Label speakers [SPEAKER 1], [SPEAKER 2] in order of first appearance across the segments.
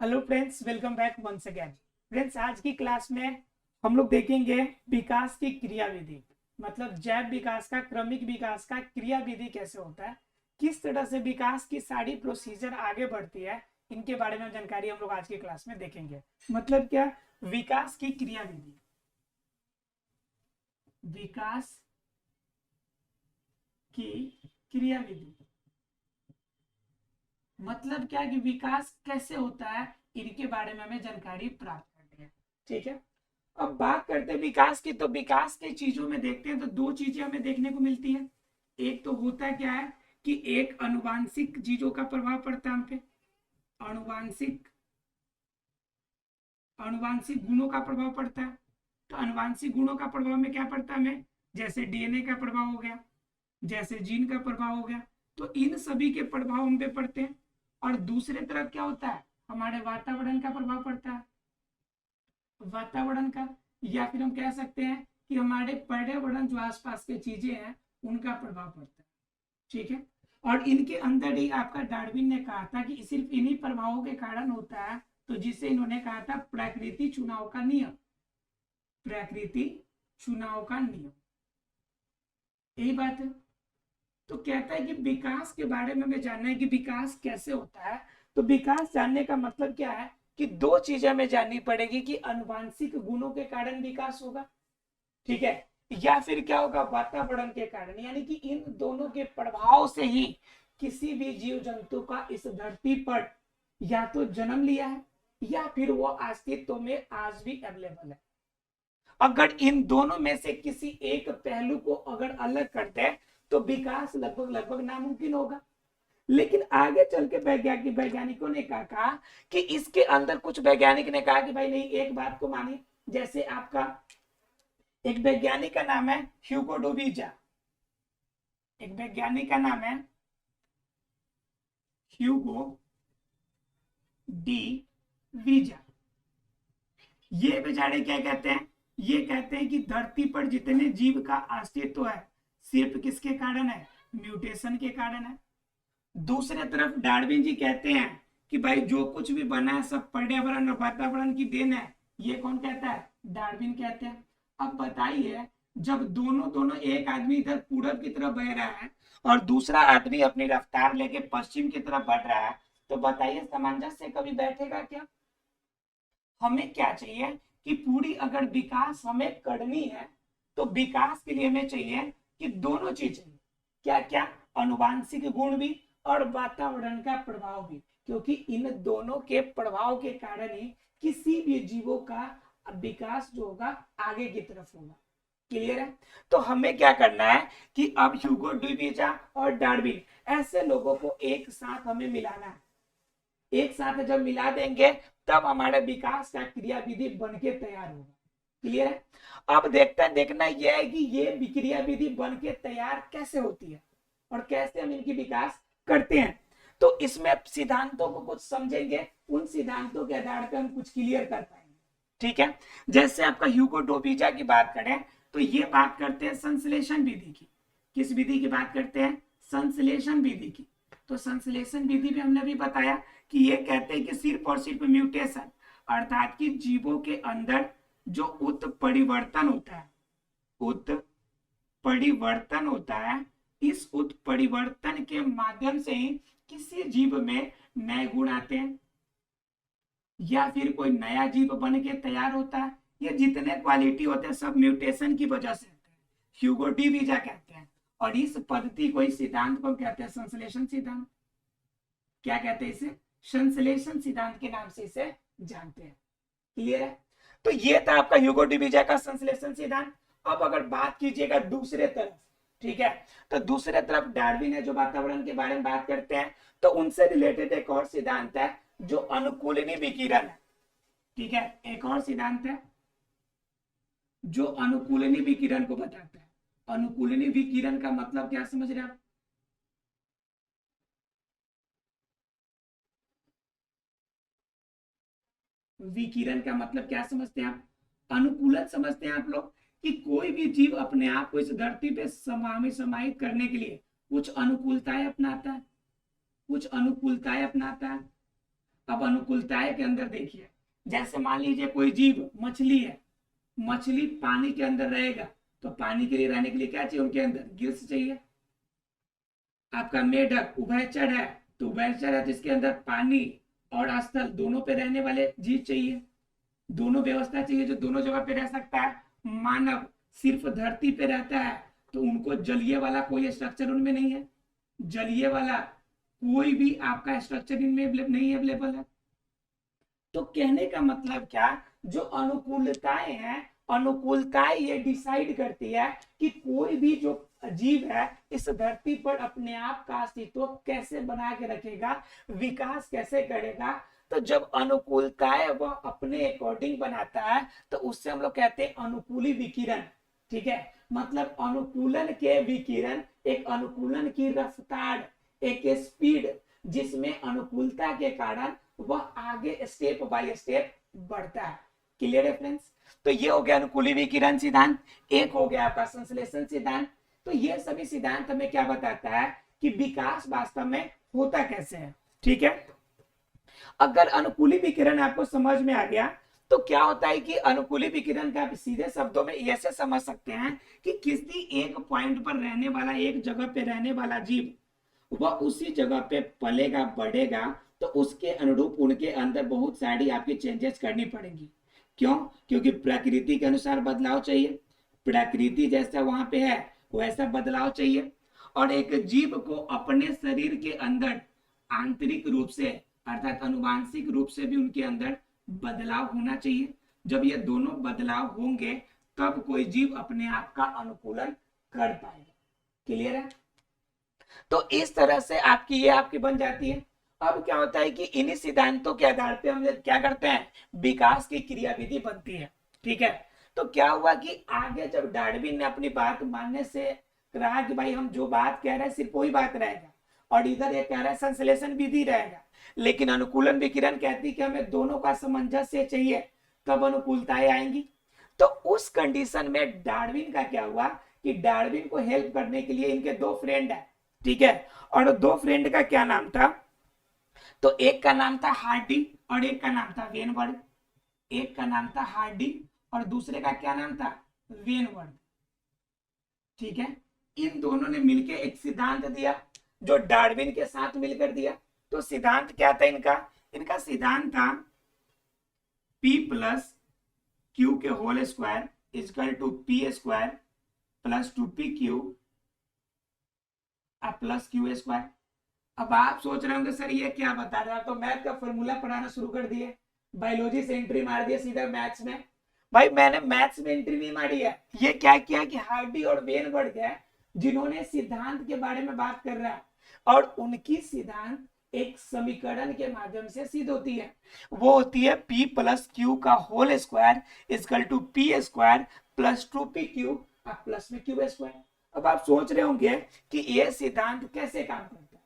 [SPEAKER 1] Hello friends, welcome back once again. Friends, आज की class में हम लोग देखेंगे विकास की क्रियाविधि, मतलब जैव विकास का, क्रमिक विकास का क्रियाविधि कैसे होता है, किस तरह से विकास की सारी प्रोसीजर आगे बढ़ती है, इनके बारे में जानकारी हम लोग आज की क्लास में देखेंगे। मतलब क्या, विकास की क्रियाविधि, विकास की क्रियाविधि मतलब क्या कि विकास कैसे होता है, इनके बारे में हमें जानकारी प्राप्त करनी है। ठीक है, अब बात करते हैं विकास की। तो विकास के चीजों में देखते हैं तो दो चीजें हमें देखने को मिलती है। एक तो होता क्या है कि एक अनुवांशिक चीजों का प्रभाव पड़ता है हम पे, अनुवांशिक अनुवांशिक गुणों का प्रभाव पड़ता है। तो अनुवांशिक गुणों का प्रभाव में क्या पड़ता है हमें, जैसे डीएनए का प्रभाव हो गया, जैसे जीन का प्रभाव हो गया, तो इन सभी के प्रभाव हम पे पड़ते हैं। और दूसरे तरफ क्या होता है, हमारे वातावरण का प्रभाव पड़ता है, वातावरण का, या फिर हम कह सकते हैं कि हमारे पर्यावरण जो आसपास के चीजें हैं उनका प्रभाव पड़ता है। ठीक है, और इनके अंदर ही आपका डार्विन ने कहा था कि सिर्फ इन्हीं प्रभावों के कारण होता है, तो जिसे इन्होंने कहा था प्रकृति चुनाव का नियम, प्रकृति चुनाव का नियम, यही बात है। तो कहता है कि विकास के बारे में हमें जानना है कि विकास कैसे होता है। तो विकास जानने का मतलब क्या है कि दो चीजें हमें जाननी पड़ेगी कि अनुवांशिक गुणों के कारण विकास होगा, ठीक है, या फिर क्या होगा, वातावरण के कारण, यानी कि इन दोनों के प्रभाव से ही किसी भी जीव जंतु का इस धरती पर या तो जन्म लिया है या फिर वो अस्तित्व में आज भी अवेलेबल है। अगर इन दोनों में से किसी एक पहलू को अगर अलग करते हैं तो विकास लगभग लगभग नामुमकिन होगा। लेकिन आगे चल के वैज्ञानिकों ने कहा कि इसके अंदर, कुछ वैज्ञानिक ने कहा कि भाई नहीं, एक बात को मानिए, जैसे आपका एक वैज्ञानिक का नाम है ह्यूगो डुवीजा, एक वैज्ञानिक का नाम है ह्यूगो डी वीजा। ये बेचारे क्या कहते हैं, ये कहते हैं कि धरती पर जितने जीव का अस्तित्व है सिर्फ किसके कारण है, म्यूटेशन के कारण है। दूसरे तरफ डार्विन जी कहते हैं कि भाई जो कुछ भी बना है सब पर्यावरण और वातावरण की देन है। ये कौन कहता है, डार्विन कहते हैं। अब बताइए, जब दोनों दोनों एक आदमी इधर पूरब की तरफ बह रहा है और दूसरा आदमी अपनी रफ्तार लेके पश्चिम की तरफ बढ़ रहा है, तो बताइए सामंजस्य कभी बैठेगा क्या। हमें क्या चाहिए कि पूरी अगर विकास हमें करनी है तो विकास के लिए हमें चाहिए कि दोनों चीजें, क्या क्या, अनुवांशिक गुण भी और वातावरण का प्रभाव भी, क्योंकि इन दोनों के प्रभाव के कारण ही किसी भी जीवों का विकास जो होगा आगे की तरफ होगा। क्लियर है। तो हमें क्या करना है कि अब ह्यूगो डुवीजा और डार्विन, ऐसे लोगों को एक साथ हमें मिलाना है। एक साथ जब मिला देंगे तब हमारे विकास का क्रियाविधि बन के तैयार होगा। क्लियर है। अब देखना यह है कि ये क्रियाविधि बन के तैयार कैसे होती है और कैसे हम इनकी विकास करते हैं। तो इसमें सिद्धांतों को कुछ समझेंगे, उन सिद्धांतों के आधार पर हम कुछ क्लियर कर पाएंगे। ठीक है, जैसे आपका ह्यूगो डुवीजा की बात करें तो ये बात करते हैं संश्लेषण विधि की। किस विधि की बात करते हैं, संश्लेषण विधि की। तो संश्लेषण विधि में हमने भी बताया कि ये कहते हैं कि सिर्फ और सिर्फ म्यूटेशन, अर्थात कि जीवों के अंदर जो उत्परिवर्तन होता है, उत्परिवर्तन होता है, इस उत्परिवर्तन के माध्यम से ही किसी जीव में नए गुण आते हैं या फिर कोई नया जीव बन के तैयार होता है। ये जितने क्वालिटी होते हैं सब म्यूटेशन की वजह से होते हैं, ह्यूगो डुवीजा कहते हैं। और इस पद्धति को, इस सिद्धांत को कहते हैं संश्लेषण सिद्धांत। क्या कहते हैं इसे, संश्लेषण सिद्धांत के नाम से इसे जानते हैं। क्लियर है। तो ये था आपका ह्यूगो डुवीजा का संश्लेषण सिद्धांत। अब अगर बात कीजिएगा दूसरे तरफ, ठीक है, तो दूसरे तरफ डार्विन है जो वातावरण के बारे में बात करते हैं, तो उनसे रिलेटेड एक और सिद्धांत है जो अनुकूलनी विकिरण है। ठीक है, एक और सिद्धांत है जो अनुकूलनी विकिरण को बताता है। अनुकूलनी विकिरण का मतलब क्या समझ रहे हैं आप, विकिरण का मतलब क्या समझते हैं आप, अनुकूलन समझते हैं आप लोग कि कोई भी जीव अपने आप को इस धरती पे समाहित करने के लिए कुछ अनुकूलताएं अपनाता है, कुछ अनुकूलताएं अपनाता है। अब अनुकूलताएं के अंदर देखिए, जैसे मान लीजिए कोई जीव मछली है, मछली पानी के अंदर रहेगा, तो पानी के लिए रहने के लिए क्या चाहिए, उनके अंदर गिल्स चाहिए। आपका मेढक उभयचर है, तो उभयचर है जिसके अंदर पानी और स्थल दोनों पे रहने वाले जीव चाहिए, दोनों व्यवस्था चाहिए जो दोनों जगह पे रह सकता है। मानव सिर्फ धरती पे रहता है, तो उनको जलीय वाला कोई स्ट्रक्चर उनमें नहीं है, जलीय वाला कोई भी आपका स्ट्रक्चर इनमें नहीं अवेलेबल है। तो कहने का मतलब क्या, जो अनुकूलताएं हैं, अनुकूलताएं ये डिसाइड करती है कि कोई भी जो जीव है इस धरती पर अपने आप का अस्तित्व कैसे बना के रखेगा, विकास कैसे करेगा। तो जब अनुकूलताएं वह अपने अकॉर्डिंग बनाता है, तो उससे हम लोग कहते हैं अनुकूली विकिरण। ठीक है, मतलब अनुकूलन के विकिरण, एक अनुकूलन की रफ्तार, एक स्पीड जिसमें अनुकूलता के कारण वह आगे स्टेप बाय स्टेप बढ़ता है। क्लियर है फ्रेंड्स? तो ये हो गया अनुकूली विकिरण सिद्धांत, एक हो गया आपका संश्लेषण सिद्धांत। तो ये सभी सिद्धांत हमें क्या बताता है कि विकास वास्तव में होता कैसे है। ठीक है, अगर अनुकूली विकिरण आपको समझ में आ गया तो क्या होता है कि अनुकूली विकिरण का सीधे शब्दों में ऐसे समझ सकते हैं कि किसी एक पॉइंट पर रहने वाला, एक जगह पे रहने वाला जीव, वह उसी जगह पे पलेगा बढ़ेगा, तो उसके अनुरूप उनके अंदर बहुत सारी आपकी चेंजेस करनी पड़ेंगी। क्यों? क्योंकि प्रकृति के अनुसार बदलाव चाहिए, प्रकृति जैसा वहां पे है वैसा बदलाव चाहिए। और एक जीव को अपने शरीर के अंदर आंतरिक रूप से अर्थात अनुवांशिक रूप से भी उनके अंदर बदलाव होना चाहिए। जब ये दोनों बदलाव होंगे तब कोई जीव अपने आप का अनुकूलन कर पाएगा। क्लियर है? तो इस तरह से आपकी ये आपकी बन जाती है। अब क्या होता है कि इन्हीं सिद्धांतों के आधार पे हम क्या करते हैं, विकास की क्रियाविधि बनती है। ठीक है, तो क्या हुआ कि आगे जब डार्विन ने अपनी बात मानने से कहा कि भाई हम जो बात कह रहे हैं सिर्फ वही बात रहेगा, और इधर ये कह रहा है संश्लेषण विधि रहेगा, लेकिन अनुकूलन विकिरण कहती कि हमें दोनों का सामंजस्य चाहिए, तब अनुकूलताएं आएंगी। तो उस कंडीशन में डार्विन का क्या हुआ कि डार्विन को हेल्प करने के लिए इनके दो फ्रेंड है। ठीक है, और दो फ्रेंड का क्या नाम था, तो एक का नाम था हार्डी और एक का नाम था वेनवर्ड। एक का नाम था हार्डी और दूसरे का क्या नाम था, वेनवर्ड। ठीक है, इन दोनों ने मिलकर एक सिद्धांत दिया जो डार्विन के साथ मिलकर दिया। तो सिद्धांत क्या था इनका, इनका सिद्धांत था P प्लस क्यू के whole square equal to P square plus 2pq plus Q square. अब आप सोच रहे होंगे सर ये क्या बता रहे हैं, तो मैथ का फॉर्मूला पढ़ाना शुरू कर दिए, बायोलॉजी से एंट्री मार दिया सीधा मैथ्स में। भाई मैंने मैथ्स में एंट्री नहीं मारी है, ये क्या किया कि हार्डी और वेनबर्ग है जिन्होंने सिद्धांत के बारे में बात कर रहा है, और उनकी सिद्धांत एक समीकरण के माध्यम से सिद्ध होती है। वो होती है P प्लस क्यू का whole square equal to P square plus 2pq plus में क्यू स्क्वायर। अब आप सोच रहे होंगे कि ये सिद्धांत कैसे काम करता है।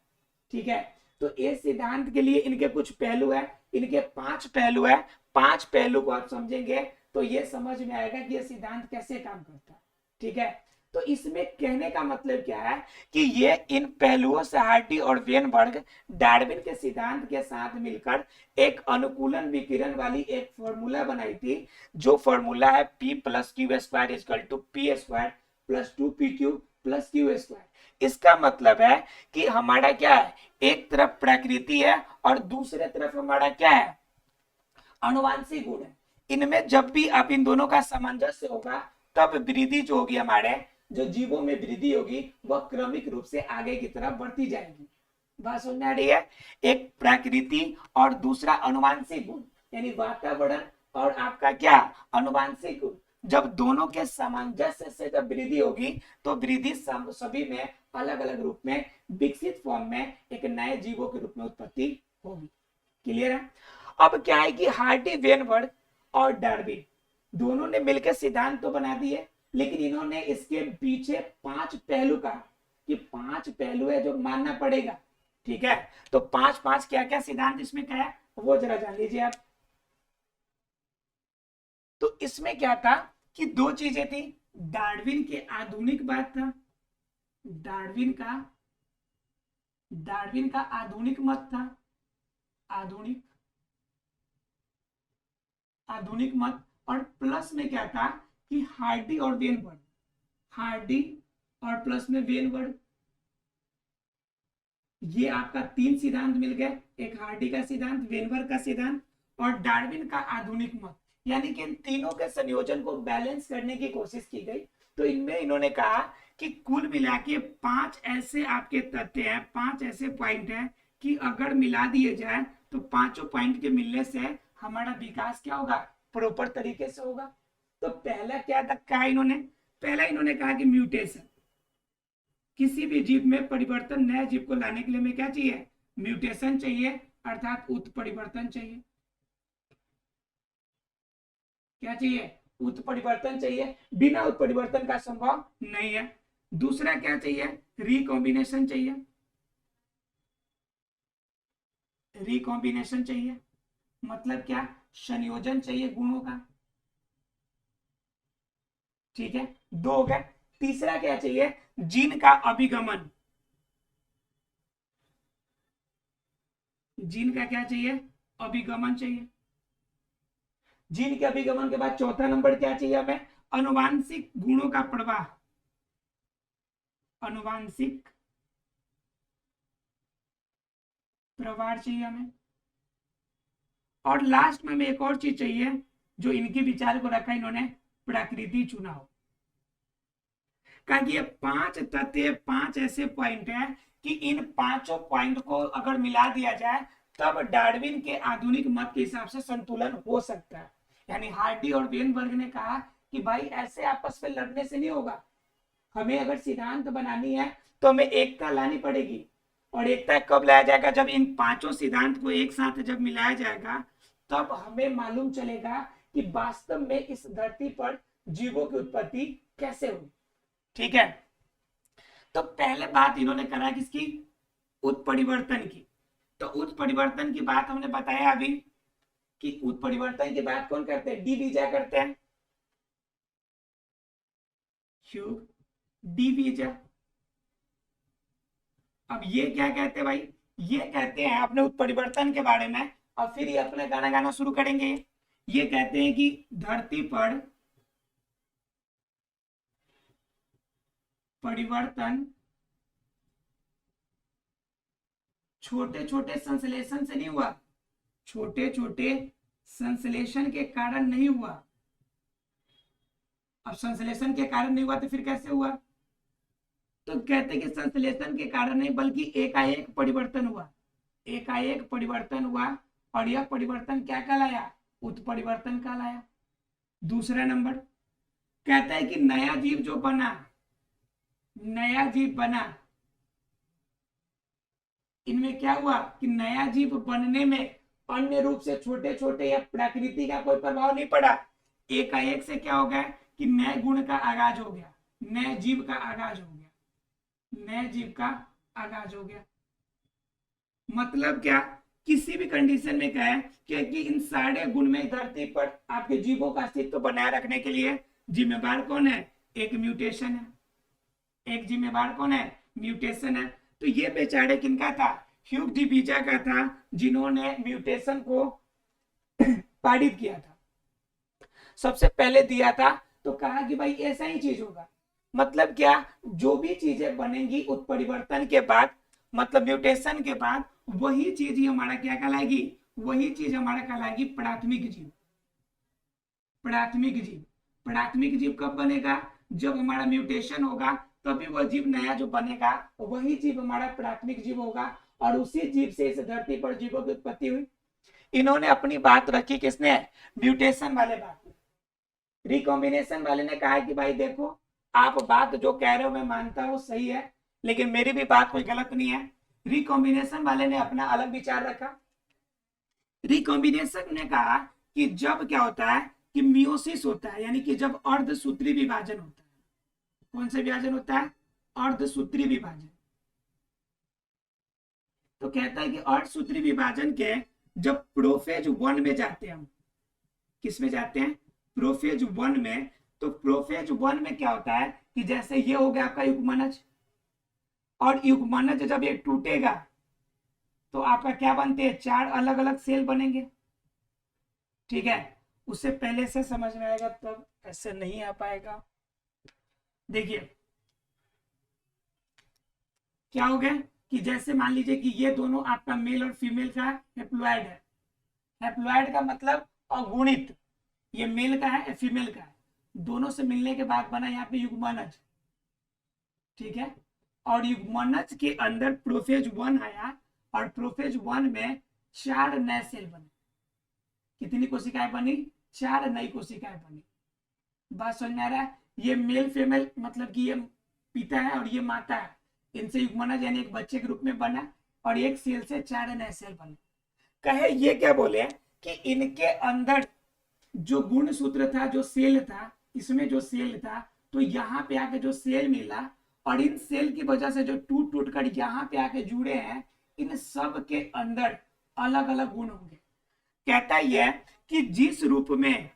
[SPEAKER 1] ठीक है, तो ये सिद्धांत के लिए इनके कुछ पहलू है, इनके 5 पहलू है। 5 पहलू को आप समझेंगे तो ये समझ में आएगा कि ये सिद्धांत कैसे काम करता है। ठीक है, तो इसमें कहने का मतलब क्या है कि ये इन पहलुओं से हार्डी और वेनबर्ग डार्विन के सिद्धांत के साथ मिलकर एक अनुकूलन विकिरण वाली एक फॉर्मूला बनाई थी, जो फॉर्मूला है P plus Q square equal to P square plus 2pq plus Q square. इसका मतलब है कि हमारा क्या है, एक तरफ प्रकृति है और दूसरे तरफ हमारा क्या है, अनुवांशिक गुण है। इनमें जब भी आप इन दोनों का सामंजस्य होगा तब वृद्धि जो होगी, हमारे जो जीवों में वृद्धि होगी वह क्रमिक रूप से आगे की तरफ बढ़ती जाएगी। बात समझ में आ रही है? एक प्रकृति और दूसरा अनुवांशिक गुण, यानी वातावरण और आपका क्या अनुवांशिक गुण, जब दोनों के सामंजस्य से जब वृद्धि होगी तो वृद्धि सभी में अलग अलग रूप में विकसित फॉर्म में एक नए जीवों के रूप में उत्पत्ति होगी। क्लियर है? अब क्या है कि हार्डी वेनबर्ग और डार्विन दोनों ने मिलकर सिद्धांत तो बना दिए, लेकिन इन्होंने इसके पीछे 5 पहलू का कि 5 पहलू है जो मानना पड़ेगा। ठीक है, तो 5 क्या क्या सिद्धांत इसमें क्या है वो जरा जान लीजिए आप। तो इसमें क्या था कि 2 चीजें थी, डार्विन के आधुनिक बात था, डार्विन का आधुनिक मत था, आधुनिक आधुनिक मत, और प्लस में क्या था कि हार्डी और वेनबर्ग, हार्डी और प्लस में वेनबर्ग, ये आपका 3 सिद्धांत मिल गए, एक हार्डी का सिद्धांत, वेनबर्ग का सिद्धांत और डार्विन का आधुनिक मत। यानी कि इन तीनों के संयोजन को बैलेंस करने की कोशिश की गई। तो इनमें इन्होंने कहा कि कुल मिला के 5 ऐसे आपके तथ्य हैं, 5 ऐसे पॉइंट हैं कि अगर मिला दिए जाए तो पांचों पॉइंट के मिलने से हमारा विकास क्या होगा, प्रॉपर तरीके से होगा। तो पहला क्या तक कहा इन्होंने, पहला इन्होंने कहा कि म्यूटेशन, किसी भी जीव में परिवर्तन, नए जीव को लाने के लिए हमें क्या चाहिए, म्यूटेशन चाहिए, अर्थात उत्परिवर्तन चाहिए। क्या चाहिए, उत्परिवर्तन चाहिए, बिना उत्परिवर्तन का संभव नहीं है। दूसरा क्या चाहिए, रिकॉम्बिनेशन चाहिए, रिकॉम्बिनेशन चाहिए मतलब क्या, संयोजन चाहिए गुणों का, ठीक है, 2 हो गए। तीसरा क्या चाहिए, जीन का अभिगमन, जीन का क्या चाहिए, अभिगमन चाहिए। जीन के अभिगमन के बाद चौथा नंबर क्या चाहिए हमें, अनुवांशिक गुणों का प्रवाह, अनुवांशिक प्रवाह चाहिए हमें। और लास्ट में हमें एक और चीज चाहिए जो इनके विचार को रखा इन्होंने, प्रकृति चुनाव। कहा कि ये 5 तथ्य, 5 ऐसे पॉइंट है कि इन पांचों पॉइंट को अगर मिला दिया जाए तब डार्विन के आधुनिक मत के हिसाब से संतुलन हो सकता है। यानी हार्डी और वेनबर्ग ने कहा कि भाई ऐसे आपस में लड़ने से नहीं होगा, हमें अगर सिद्धांत बनानी है तो हमें एकता लानी पड़ेगी। और एकता कब लाया जाएगा, जब इन पांचों सिद्धांत को एक साथ जब मिलाया जाएगा तब हमें मालूम चलेगा कि वास्तव में इस धरती पर जीवों की उत्पत्ति कैसे हुई। ठीक है, तो पहले बात इन्होंने करा किसकी, उत्परिवर्तन की। तो उत्परिवर्तन की बात हमने बताया अभी कि उत्परिवर्तन की बात कौन करते हैं, डी वीजा करते हैं, ह्यूग डी वीजा। अब ये क्या कहते हैं भाई, ये कहते हैं अपने उत्परिवर्तन के बारे में, और फिर ये अपने गाना गाना शुरू करेंगे। ये कहते हैं कि धरती पर परिवर्तन छोटे छोटे संश्लेषण से नहीं हुआ, छोटे छोटे संश्लेषण के कारण नहीं हुआ। अब संश्लेषण के कारण नहीं हुआ तो फिर कैसे हुआ, तो कहते हैं कि संश्लेषण के कारण नहीं बल्कि एकाएक परिवर्तन हुआ, एकाएक परिवर्तन हुआ। और यह परिवर्तन क्या कहलाया, उत्परिवर्तन कहलाया। दूसरा नंबर कहता है कि नया जीव जो बना, नया जीव बना, इनमें क्या हुआ कि नया जीव बनने में अन्य रूप से छोटे छोटे या प्रकृति का कोई प्रभाव नहीं पड़ा, एकाएक से क्या हो गया कि नए गुण का आगाज हो गया, नए जीव का आगाज हो गया, नए जीव का आगाज हो गया। मतलब क्या, किसी भी कंडीशन में क्या है कि इन सारे गुण में धरती पर आपके जीवों का अस्तित्व बनाए रखने के लिए जिम्मेवार कौन है, एक म्यूटेशन है, एक जिम्मेवार कौन है, म्यूटेशन है। तो ये बेचारे किनका था, ह्यूग डी वीजा का था, जिन्होंने म्यूटेशन को पारित किया था, सबसे पहले दिया था। तो कहा कि भाई ऐसा ही चीज होगा, मतलब क्या, जो भी चीजें बनेंगी उत्परिवर्तन के बाद, मतलब म्यूटेशन के बाद, वही चीज ही हमारा क्या कहलाएगी, वही चीज हमारा कहलाएगी प्राथमिक जीव। प्राथमिक जीव, प्राथमिक जीव कब बनेगा, जब हमारा म्यूटेशन होगा तभी वह जीव नया जो बनेगा वही जीव हमारा प्राथमिक जीव होगा, और उसी जीव से इस धरती पर जीवों की उत्पत्ति हुई। इन्होंने अपनी बात रखी किसने, म्यूटेशन वाले बात, रिकॉम्बिनेशन वाले ने कहा कि भाई देखो आप बात जो कह रहे हो मैं मानता हूँ सही है, लेकिन मेरी भी बात कोई गलत नहीं है। रिकॉम्बिनेशन वाले ने अपना अलग विचार रखा। रिकॉम्बिनेशन ने कहा कि जब क्या होता है कि मियोसिस होता है, यानी कि जब अर्धसूत्री विभाजन होता है, कौन सा विभाजन होता है, अर्धसूत्री विभाजन। तो कहता है कि अर्धसूत्री विभाजन के जब प्रोफेज 1 में जाते हैं हम, किस में जाते हैं, प्रोफेज 1 में। तो प्रोफेज 1 में क्या होता है कि जैसे ये हो गया आपका युग्मनज, और युग्मनज जब ये टूटेगा तो आपका क्या बनते हैं, 4 अलग अलग सेल बनेंगे, ठीक है। उसे पहले से समझ में आएगा, तब ऐसे नहीं आ पाएगा। देखिए क्या हो गया कि जैसे मान लीजिए कि ये दोनों आपका मेल और फीमेल का हैप्लॉइड है। हैप्लॉइड का मतलब अगुणित, ये मेल का है फीमेल का है, दोनों से मिलने के बाद बना यहाँ पे युग्मनज। ठीक है, और युग्मनज के अंदर प्रोफेज 1 आया और प्रोफेज 1 में 4 नए सेल बने। कितनी कोशिकाएं बनी? 4 नई कोशिकाएं बनी। बात समझ में आ रहा है? ये मेल फीमेल मतलब कि ये पिता है और ये माता है, इनसे युग्मनज यानी एक बच्चे के रूप में बना और एक सेल से 4 नए सेल बने। कहे ये क्या बोले कि इनके अंदर जो गुण सूत्र था, जो सेल था, इसमें जो सेल था, तो यहाँ पे आके जो सेल मिला और इन सेल की वजह से जो टूट टूट कर यहाँ पे आके जुड़े हैं, इन सब के अंदर अलग अलग गुण होंगे। कहता यह कि जिस रूप में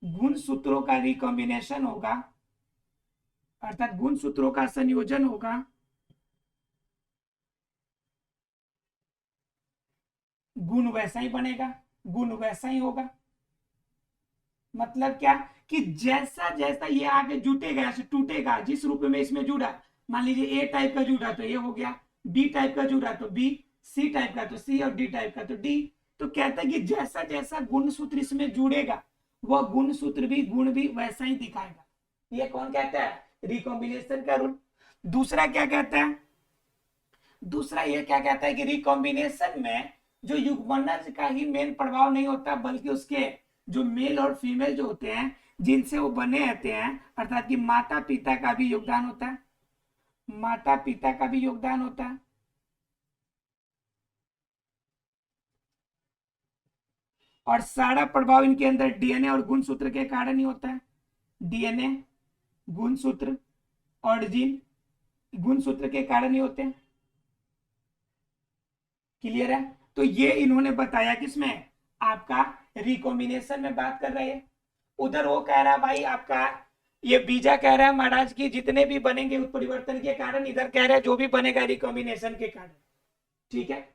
[SPEAKER 1] गुण सूत्रों का रिकॉम्बिनेशन होगा, अर्थात गुण सूत्रों का संयोजन होगा, गुण वैसा ही बनेगा, गुण वैसा ही होगा। मतलब क्या कि जैसा जैसा ये आगे जुटेगा, ऐसे टूटेगा, जिस रूप में इसमें जुड़ा, मान लीजिए ए टाइप का जुड़ा तो ये हो गया, बी टाइप का जुड़ा तो बी, सी टाइप का तो सी और डी टाइप का तो डी। तो कहता है कि जैसा जैसा गुण सूत्र इसमें जुड़ेगा, वह गुण सूत्र भी गुण भी वैसा ही दिखाएगा। ये कौन कहता है? रिकॉम्बिनेशन का रूल। दूसरा क्या कहता है? दूसरा ये क्या कहता है कि रिकॉम्बिनेशन में जो युग्मनज का ही मेन प्रभाव नहीं होता, बल्कि उसके जो मेल और फीमेल जो होते हैं, जिनसे वो बने रहते हैं, अर्थात कि माता पिता का भी योगदान होता है, माता पिता का भी योगदान होता है। और सारा प्रभाव इनके अंदर डीएनए और गुणसूत्र के कारण ही होता है। डीएनए, गुणसूत्र और जीन गुणसूत्र के कारण ही होते हैं। क्लियर है? तो ये इन्होंने बताया किसमें? आपका रिकॉम्बिनेशन में बात कर रहे हैं। उधर वो कह रहा है भाई आपका ये बीजा कह रहा है महाराज की जितने भी बनेंगे उत्परिवर्तन के कारण, इधर कह रहा है जो भी बनेगा रिकॉम्बिनेशन के कारण। ठीक है,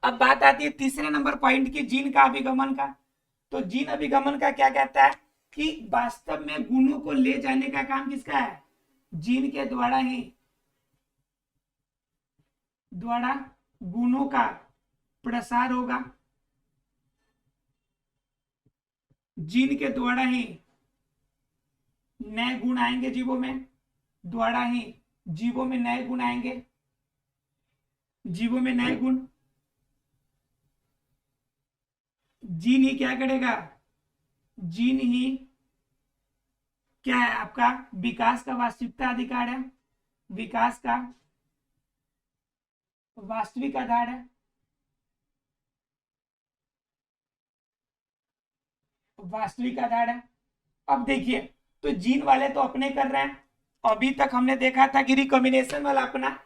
[SPEAKER 1] अब बात आती है तीसरे नंबर पॉइंट की, जीन का अभिगमन का। तो जीन अभिगमन का क्या कहता है कि वास्तव में गुणों को ले जाने का काम किसका है? जीन के द्वारा ही, द्वारा गुणों का प्रसार होगा, जीन के द्वारा ही नए गुण आएंगे जीवों में, द्वारा ही जीवों में नए गुण आएंगे, जीवों में नए गुण। जीन ही क्या करेगा? जीन ही क्या है? आपका विकास का वास्तविकता अधिकार है, विकास का वास्तविक आधार है, वास्तविक आधार है। अब देखिए, तो जीन वाले तो अपने कर रहे हैं, अभी तक हमने देखा था कि रिकॉम्बिनेशन वाला अपना,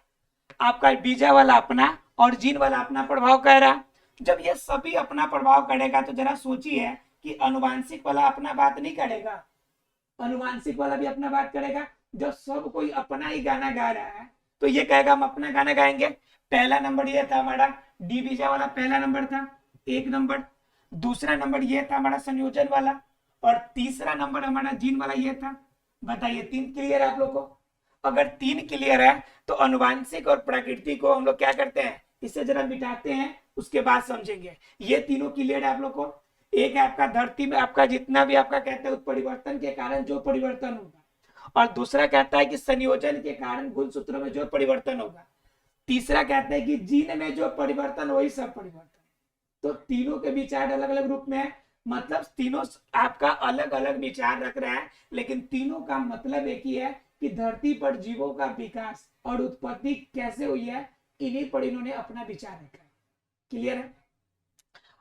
[SPEAKER 1] आपका बीजा वाला अपना और जीन वाला अपना प्रभाव कर रहा। जब ये सभी अपना प्रभाव करेगा तो जरा सोचिए कि अनुवांशिक वाला अपना बात नहीं करेगा? अनुवांशिक वाला भी अपना बात करेगा। जब सब कोई अपना ही गाना गा रहा है तो ये कहेगा हम अपना गाना गाएंगे। पहला नंबर ये था हमारा डी बीजा वाला, पहला नंबर था, 1 नंबर। दूसरा नंबर ये था हमारा संयोजन वाला, और तीसरा नंबर हमारा जीन वाला ये था। बताइए 3 क्लियर है आप लोग को? अगर 3 क्लियर है तो अनुवांशिक और प्रकृति को हम लोग क्या करते हैं, इससे जरा मिटाते हैं, उसके बाद समझेंगे। ये तीनों क्लियर है आप लोग को? एक है आपका धरती में आपका जितना भी आपका कहते हैं उत्परिवर्तन के कारण जो परिवर्तन होगा, और दूसरा कहता है कि संयोजन के कारण गुणसूत्रों में जो परिवर्तन होगा, तीसरा कहता है कि जीन में जो परिवर्तन वही सब परिवर्तन। तो तीनों के विचार अलग अलग रूप में है, मतलब तीनों आपका अलग अलग विचार रख रहा है, लेकिन तीनों का मतलब एक ही है कि धरती पर जीवों का विकास और उत्पत्ति कैसे हुई है, इन्हीं पर इन्होंने अपना विचार रखा है। क्लियर है?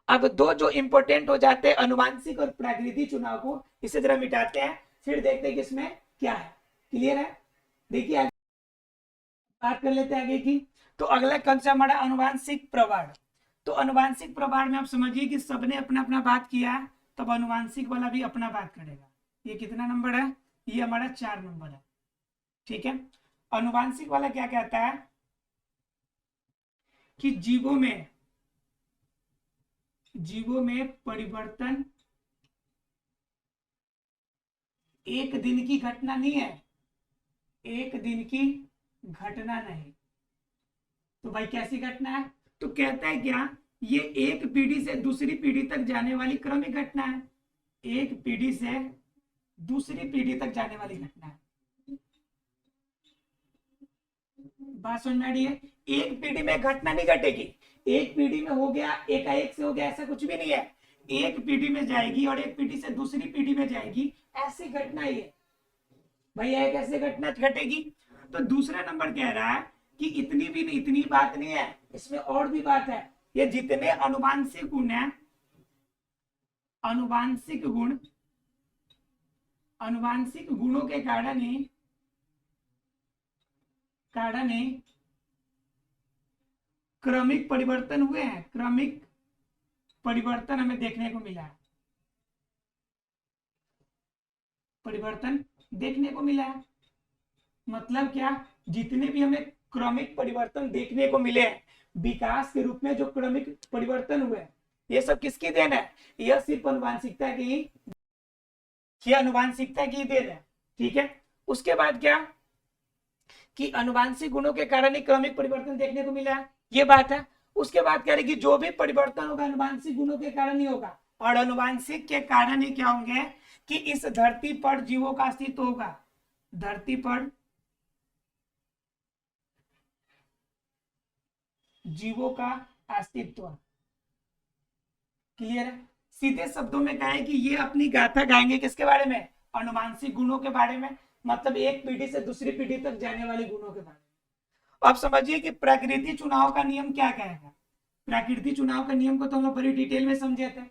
[SPEAKER 1] अब दो जो इंपॉर्टेंट हो जाते हैं अनुवांशिक और प्राकृतिक चुनाव को, इसे जरा मिटाते हैं, फिर देखते हैं कि इसमें क्या है। क्लियर है? देखिए बात कर लेते हैं आगे की। तो अगला कौन सा हमारा अनुवांशिक प्रभाव। तो अनुवांशिक प्रभाव में आप समझिए कि सबने अपना अपना बात किया है, तब अनुवांशिक वाला भी अपना बात करेगा। ये कितना नंबर है? ये हमारा 4 नंबर है। ठीक है, अनुवांशिक वाला क्या कहता है कि जीवों में परिवर्तन एक दिन की घटना नहीं है, एक दिन की घटना नहीं। तो भाई कैसी घटना है? तो कहता है क्या, ये एक पीढ़ी से दूसरी पीढ़ी तक जाने वाली क्रमिक घटना है, एक पीढ़ी से दूसरी पीढ़ी तक जाने वाली घटना है। बात समझ में आ रही है? एक पीढ़ी में घटना नहीं घटेगी, एक पीढ़ी में हो गया, एकाएक से हो गया, ऐसा कुछ भी नहीं है। एक पीढ़ी में जाएगी और एक पीढ़ी से दूसरी पीढ़ी में जाएगी, ऐसी घटना ही है। भैया एक ऐसी घटना घटेगी। तो दूसरा नंबर कह रहा है कि इतनी बात नहीं है, इसमें और भी बात है। ये जितने अनुवांशिक गुण हैं, अनुवांशिक गुणों के कारण ही क्रमिक परिवर्तन हुए हैं, क्रमिक परिवर्तन हमें देखने को मिला है, परिवर्तन देखने को मिला है। मतलब क्या, जितने भी हमें क्रमिक परिवर्तन देखने को मिले हैं, विकास के रूप में जो क्रमिक परिवर्तन हुए, ये सब किसकी देन है? यह सिर्फ अनुवांशिकता की देन है। ठीक है। उसके बाद क्या कि अनुवांशिक गुणों के कारण ही क्रमिक परिवर्तन देखने को मिला है, ये बात है। उसके बाद कह रहे कि जो भी परिवर्तन होगा अनुवांशिक गुणों के कारण ही होगा, और अनुवांशिक के कारण ही क्या होंगे कि इस धरती पर जीवों का अस्तित्व होगा, धरती पर जीवों का अस्तित्व। क्लियर है? सीधे शब्दों में कहें कि ये अपनी गाथा गाएंगे किसके बारे में? अनुवांशिक गुणों के बारे में, मतलब एक पीढ़ी से दूसरी पीढ़ी तक जाने वाले गुणों के बारे में। अब समझिए कि प्रकृति चुनाव का नियम क्या कहेगा। प्रकृति चुनाव के नियम को तो हम लोग बड़ी डिटेल में समझे थे।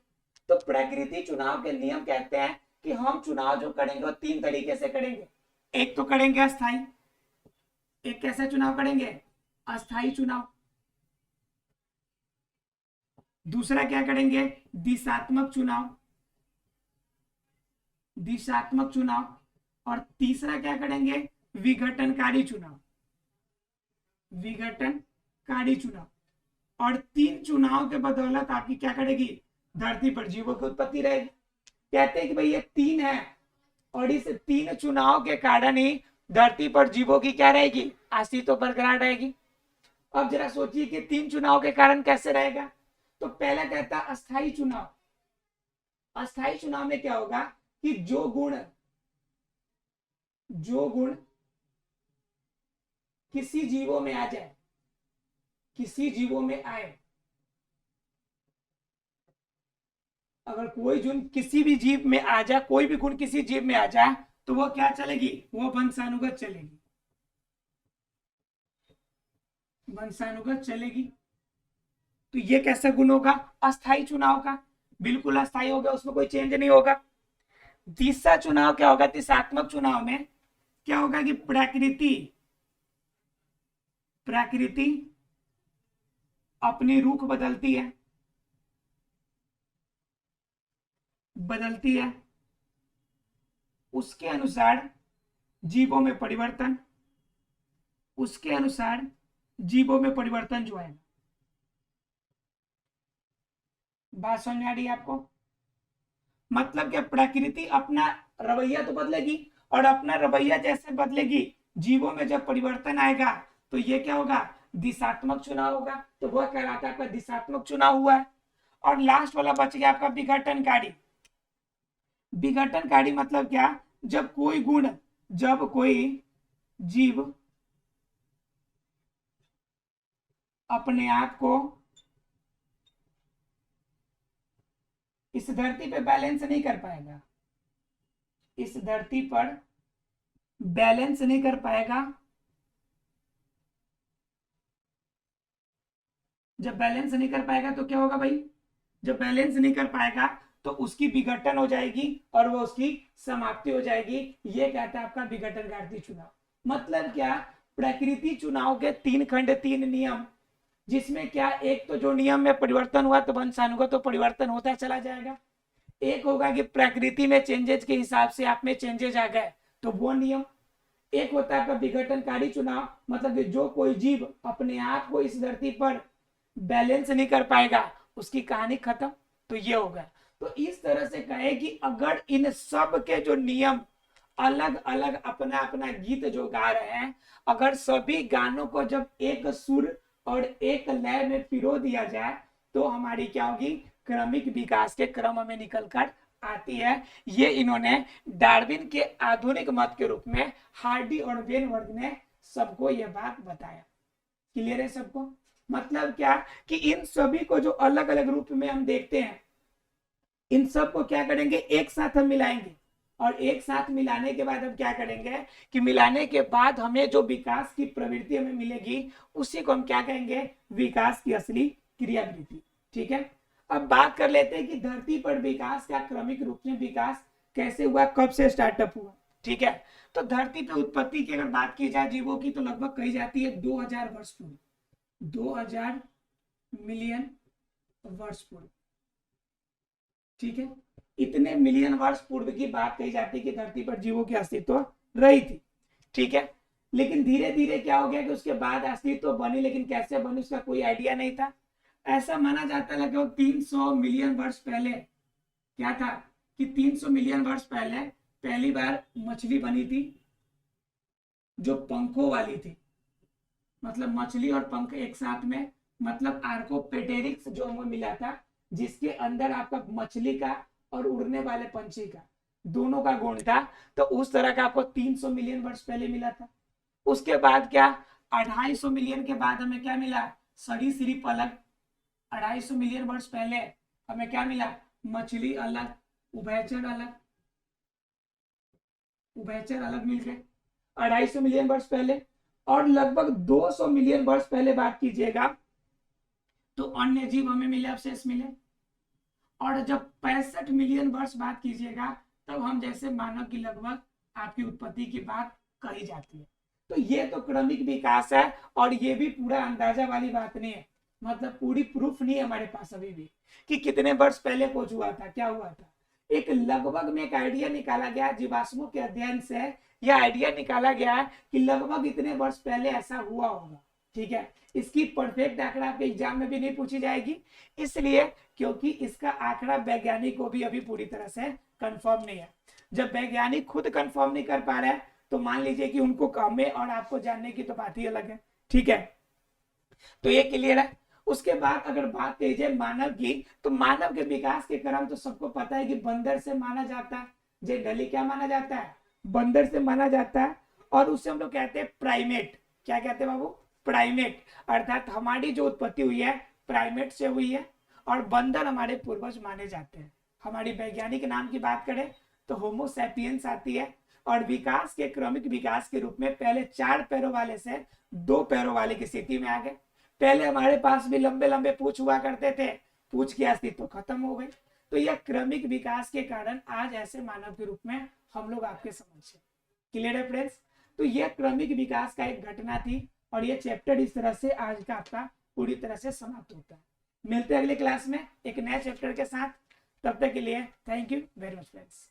[SPEAKER 1] तो प्रकृति चुनाव के नियम कहते हैं कि हम चुनाव जो करेंगे वो 3 तरीके से करेंगे। एक तो करेंगे अस्थाई, एक कैसा चुनाव करेंगे? अस्थाई चुनाव। दूसरा क्या करेंगे? दिशात्मक चुनाव। और तीसरा क्या करेंगे? विघटनकारी चुनाव। और 3 चुनाव के बदौलत आपकी क्या करेगी? धरती पर जीवों की उत्पत्ति रहेगी। कहते हैं कि भाई ये 3 है, और इस 3 चुनाव के कारण ही धरती पर जीवों की क्या रहेगी? अस्तित्व बरकरार रहेगी। अब जरा सोचिए कि 3 चुनाव के कारण कैसे रहेगा। तो पहला कहता है अस्थाई चुनाव। अस्थाई चुनाव में क्या होगा कि जो गुण किसी जीवों में आ जाए, किसी जीवों में आए, अगर कोई गुण किसी भी जीव में आ जाए, कोई भी गुण किसी जीव में आ जाए, तो वो क्या चलेगी? वो वंशानुगत चलेगी। तो ये कैसा गुण होगा? अस्थाई चुनाव का, बिल्कुल अस्थाई होगा, उसमें कोई चेंज नहीं होगा। तीसरा चुनाव क्या होगा? दिशात्मक चुनाव में क्या होगा कि प्रकृति अपनी रुख बदलती है, उसके अनुसार जीवों में परिवर्तन जो है। बात समझ में आ रही है आपको? मतलब क्या, प्रकृति अपना रवैया तो बदलेगी, और अपना रवैया जैसे बदलेगी, जीवों में जब परिवर्तन आएगा तो ये क्या होगा? दिशात्मक चुनाव होगा। तो वह कहलाता है आपका दिशात्मक चुनाव हुआ है। और लास्ट वाला बच गया आपका विघटनकारी। विघटनकारी मतलब क्या? जब कोई जीव अपने आप को इस धरती पे बैलेंस नहीं कर पाएगा, इस धरती पर बैलेंस नहीं कर पाएगा। जब बैलेंस नहीं कर पाएगा तो क्या होगा भाई? जब बैलेंस नहीं कर पाएगा तो उसकी विघटन हो जाएगी और वो उसकी समाप्ति हो जाएगी। ये कहता है आपका विघटनकारी चुनाव। मतलब क्या? प्रकृति चुनाव के 3 खंड, 3 नियम, जिसमें क्या, एक तो जो नियम में परिवर्तन हुआ तो वंशानुगत तो परिवर्तन होता चला जाएगा। एक होगा कि प्रकृति में चेंजेस के हिसाब से आप में चेंजेस आ गए तो वो नियम। एक होता है आपका विघटनकारी चुनाव, मतलब कि जो कोई जीव अपने आप को इस धरती पर बैलेंस नहीं कर पाएगा, उसकी कहानी खत्म। तो ये होगा। तो इस तरह से कहे कि अगर इन सब के जो नियम अलग अलग अपना अपना गीत जो गा रहे हैं, अगर सभी गानों को जब एक सुर और एक लय में पिरो दिया जाए तो हमारी क्या होगी, क्रमिक विकास के क्रम में निकलकर आती है। ये इन्होंने डार्विन के आधुनिक मत के रूप में हार्डी और वेनवर्थ ने सबको यह बात बताया। क्लियर है सबको? मतलब क्या कि इन सभी को जो अलग अलग रूप में हम देखते हैं, इन सब को क्या करेंगे, एक साथ हम मिलाएंगे, और एक साथ मिलाने के बाद हम क्या करेंगे कि मिलाने के बाद हमें जो विकास की प्रवृत्ति हमें मिलेगी उसी को हम क्या कहेंगे, विकास की असली क्रियावृत्ति। ठीक है, अब बात कर लेते हैं कि धरती पर विकास का क्रमिक रूप में विकास कैसे हुआ, कब से स्टार्टअप हुआ। ठीक है, तो धरती पे उत्पत्ति की अगर बात की जाए जीवों की तो लगभग कही जाती है 2000 वर्ष पूर्व, 2000 मिलियन वर्ष पूर्व। ठीक है, इतने मिलियन वर्ष पूर्व की बात कही जाती है कि धरती पर जीवों की अस्तित्व रही थी। ठीक है, लेकिन धीरे धीरे क्या हो गया कि उसके बाद अस्तित्व बनी, लेकिन कैसे बनी उसका कोई आइडिया नहीं था। ऐसा माना जाता है लगभग 300 मिलियन वर्ष पहले क्या था कि 300 मिलियन वर्ष पहले पहली बार मछली बनी थी जो पंखों वाली थी, मतलब मछली और पंख एक साथ में, मतलब आर्कोपेटेरिक्स जो हमें मिला था, जिसके अंदर आपका मछली का और उड़ने वाले पंछी का दोनों का गुण था। तो उस तरह का आपको 300 मिलियन वर्ष पहले मिला था। उसके बाद क्या 250 मिलियन के बाद हमें क्या मिला, सरीसृप अलग। 250 मिलियन वर्ष पहले हमें क्या मिला, मछली अलग, उभयचर अलग, उभयचर अलग मिल गए 250 मिलियन वर्ष पहले। और लगभग 200 मिलियन वर्ष पहले बात कीजिएगा तो अन्य जीव हमें मिले, अवशेष मिले। और जब 65 मिलियन वर्ष बात कीजिएगा तब हम जैसे मानव की लगभग आपकी उत्पत्ति की बात कही जाती है। तो ये तो क्रमिक विकास है, और ये भी पूरा अंदाजा वाली बात नहीं है, मतलब पूरी प्रूफ नहीं है हमारे पास अभी भी कि कितने वर्ष पहले कुछ हुआ था, क्या हुआ था। एक लगभग में एक आइडिया निकाला गया जीवाश्मों के अध्ययन से, यह आइडिया निकाला गया कि लगभग इतने वर्ष पहले ऐसा हुआ होगा। ठीक है, इसकी परफेक्ट आंकड़ा आपके एग्जाम में भी नहीं पूछी जाएगी, इसलिए क्योंकि इसका आंकड़ा वैज्ञानिक को भी अभी पूरी तरह से कंफर्म नहीं है। जब वैज्ञानिक खुद कंफर्म नहीं कर पा रहे हैं तो मान लीजिए कि उनको हमें और आपको जानने की तो बात ही अलग है। ठीक है, तो ये क्लियर है। उसके बाद अगर बात की जाए मानव की, तो मानव के विकास के क्रम तो सबको पता है कि बंदर से माना जाता है, जनरली क्या माना जाता है, बंदर से माना जाता है। और उससे हम लोग कहते हैं प्राइमेट। क्या कहते हैं बाबू, प्राइमेट। अर्थात हमारी जो उत्पत्ति हुई है प्राइमेट से हुई है, और बंदर हमारे पूर्वज माने जाते हैं। हमारी वैज्ञानिक नाम की बात करें तो होमो सैपियंस आती है, और विकास के क्रमिक विकास के रूप में पहले 4 पैरों वाले से 2 पैरों वाले की स्थिति में आ गए। पहले हमारे पास भी लंबे लंबे पूंछ हुआ करते थे, पूंछ की अस्तित्व खत्म हो गई। तो यह क्रमिक विकास के कारण आज ऐसे मानव के रूप में हम लोग आपके समक्ष हैं। क्लियर है फ्रेंड्स? तो यह क्रमिक विकास का एक घटना थी, और यह चैप्टर इस तरह से आज का आपका पूरी तरह से समाप्त होता है। मिलते हैं अगले क्लास में एक नए चैप्टर के साथ। तब तक के लिए thank you very much friends.